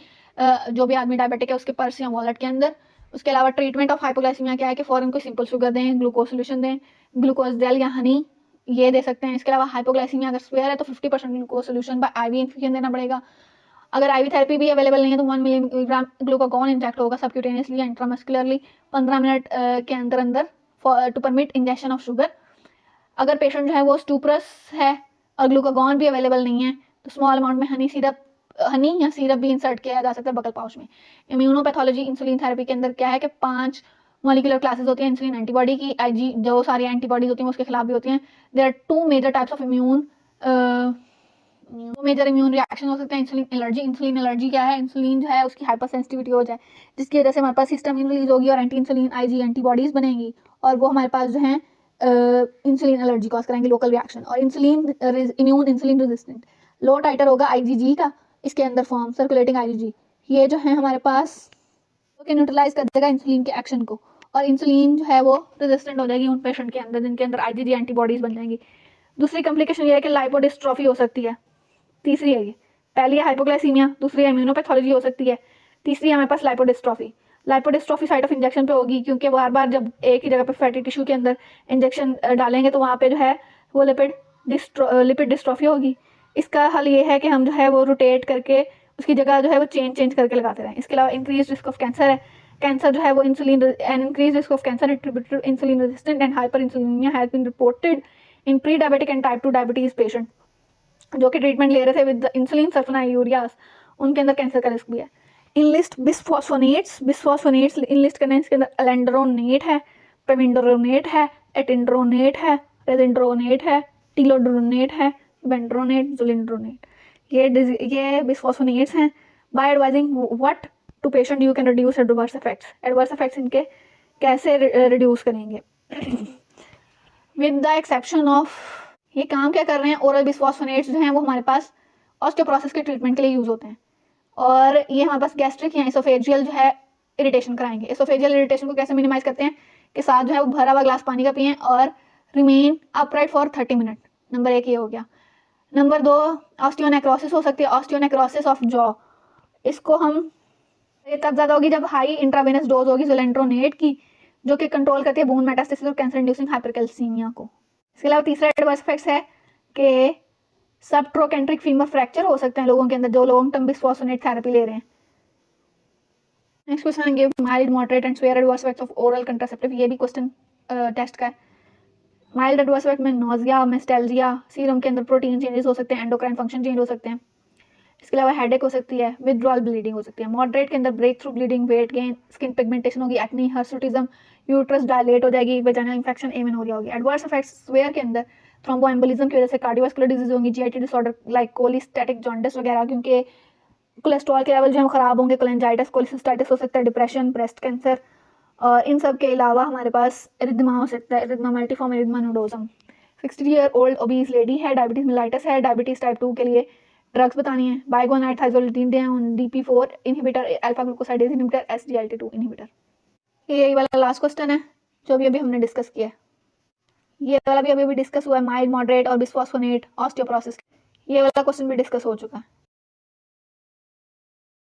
जो भी आदमी डायबिटिक है उसके पर्स या वॉलेट के अंदर। उसके अलावा ट्रीटमेंट ऑफ हाइपोग्लाइसीमिया क्या है कि फ़ौरन कोई सिंपल शुगर दें, ग्लूकोज सोल्यूशन दें, ग्लूकोज जेल या हनी ये दे सकते हैं। इसके अलावा हाइपोग्लाइसीमिया अगर स्वेयर है तो 50% glucose solution bye IV infusion देना पड़ेगा। अगर आईवी थेरेपी भी अवेलेबल नहीं है तो 1 मिलीग्राम ग्लूकागॉन इंजेक्ट होगा सबक्यूटेनियसली या इंट्रामस्कुलरली 15 मिनट के अंदर अंदर to permit injection of sugar. अगर पेशेंट जो है वो स्टूप्रस है और ग्लूकागॉन भी अवेलेबल नहीं है तो स्मॉल अमाउंट में हनी या सिरप भी इंसर्ट किया जा सकता है बगल पाउच में। इम्यूनोपैथोलॉजी इंसुलिन थेरेपी के अंदर क्या है कि 5 मॉलिक्यूलर क्लासेस होती हैं इंसुलिन एंटीबॉडी की। आईजी जो सारी एंटीबॉडीज होती हैं उसके खिलाफ भी होती हैं। There are 2 major types of major immune reaction हो सकते हैं। इंसुलिन एलर्जी क्या है? इंसुलिन जो है उसकी हाइपर सेंसिटिविटी हो जाए जिसकी वजह से हमारे पास हिस्टामिन रिलीज होगी और एंटी इंसुलिन आईजी एंटीबॉडीज बनेंगी और वो हमारे पास जो है इंसुलिन एलर्जी कॉज करेंगे, लोकल रिएक्शन। और इम्यून इंसुलिन रेजिस्टेंट लो टाइटर होगा आईजीजी का, इसके अंदर फॉर्म सर्कुलेटिंग आईजीजी, ये जो है हमारे पास के न्यूट्रलाइज कर देगा इंसुलिन के एक्शन को, और इंसुलिन जो है वो रेजिस्टेंट हो जाएगी उन पेशेंट के अंदर जिनके अंदर आईजीजी एंटीबॉडीज बन जाएंगी। दूसरी कॉम्प्लिकेशन ये है कि लाइपोडिस्ट्रोफी हो सकती है। तीसरी है ये, पहली है हाइपोग्लाइसीमिया, दूसरी है इम्यूनोपैथोलॉजी हो सकती है, तीसरी है हमारे पास लाइपोडिस्ट्रोफी। लाइपोडिस्ट्रोफी साइट ऑफ इंजेक्शन पे होगी क्योंकि बार बार जब एक ही जगह पे फैटी टिश्यू के अंदर इंजेक्शन डालेंगे तो वहाँ पे जो है वो लिपिड डिस्ट्रोफी होगी। इसका हल ये है कि हम जो है वो रोटेट करके उसकी जगह जो है वो चेंज करके लगाते रहें। इसके अलावा इंक्रीज रिस्क ऑफ कैंसर है। कैंसर जो है वो increase risk of cancer insulin resistant and hyperinsulinaemia has been reported in pre diabetic and type 2 diabetes patient जो कि ट्रीटमेंट ले रहे थे विद इंसुलिन सल्फोनाइलूरियाज, उनके अंदर कैंसर का रिस्क भी है। इनलिस्ट बिसफॉस्फोनेट्स इनलिस्ट करने, इसके अंदर एलेंड्रोनेट है, पेविंडरोनेट है, एटिंड्रोनेट है, रेजिंड्रोनेट है, टीलोड्रोनेट है, बेंड्रोनेट, जुलिंड्रोनेट, ये बिसफॉस्फोनेट्स हैं। By advising what to patient you can reduce adverse effects इनके कैसे रिड्यूस करेंगे विद द एक्सेप्शन ऑफ, ये काम क्या कर रहे हैं, ओरल बिसफॉस्फोनेट्स जो हैं वो हमारे पास ऑस्टियोपोरोसिस के ट्रीटमेंट के लिए यूज होते हैं और ये हमारे पास गैस्ट्रिक या एसोफेजियल जो है इरिटेशन कराएंगे। एसोफेजियल इरिटेशन को कैसे मिनिमाइज करते हैं कि साथ जो है वो भरा हुआ ग्लास पानी का पिएं और remain upright for 30 minute. Number 1 ये हो गया। नंबर 2 ऑस्टियोनेक्रोसिस हो सकती है, ऑस्टियोनेक्रोसिस ऑफ जॉ। इसको हम ये तब ज़्यादा होगी जब हाई इंट्रावेनस डोज होगी जोलेंड्रोनेट की जो कि कंट्रोल करती है बोन मेटास्टेसिस और कैंसर इंड्यूसिंग हाइपरकैल्सीमिया को। इसके अलावा तीसरा एडवर्स इफेक्ट्स है कि सबट्रोकेंट्रिक फीमर फ्रैक्चर हो सकते हैं लोगों के अंदर जो लॉन्ग टर्म बिसफॉस्फोनेट थेरेपी ले रहे हैं। Next question give mild moderate and swear adverse effects of oral contraceptive, ये भी क्वेश्चन टेस्ट का है। माइल्ड एडवर्स इफेक्ट में नोजिया, मेस्टेल्जिया, सीरम के अंदर प्रोटीन चेंजेस हो सकते हैं, एंडोक्राइन फंक्शन चेंज हो सकते हैं, इसके अलावा हेडेक हो सकती है, विथड्रॉल ब्लीडिंग हो सकती है। मॉडरेट के अंदर breakthrough bleeding, weight gain, skin pigmentation होगी, एक्ने, हर्सुटिज्म, यूट्रस डायलेट हो जाएगी, वेजाइनल इंफेक्शन, एमेनोरिया होगी। एडवर्स इफेक्ट्स स्वेयर के अंदर थ्रोम्बोएम्बोलिज्म की वजह से कार्डियोवास्कुलर डिजीज होंगी, GIT disorder like cholestatic jaundice वगैरह, क्योंकि कोलेस्ट्रॉल के लेवल जो है खराब होंगे, कोलेंजाइटिस, कोलिसिस्टाइटिस हो सकता है, डिप्रेशन, ब्रेस्ट कैंसर। इन सब के अलावा हमारे पास एरिथमा हो सकता है, erythema multiform erythema nodosum. 60-year-old obese lady है, डायबिटीज मेलाइटस है, डायबिटीज टाइप 2 के लिए ड्रग्स बतानी है, बाइगोनाइट थाइजोलिडिन, DP4 inhibitor, alpha glucosidase inhibitor, SGLT2 inhibitor. ये वाला लास्ट क्वेश्चन है जो अभी हमने डिस्कस किया है। ये वाला भी अभी डिस्कस हुआ है, माइल्ड, मॉडरेट और बिस्फॉस्फोनेट ऑस्टियोपोरोसिस। ये वाला क्वेश्चन भी डिस्कस हो चुका है।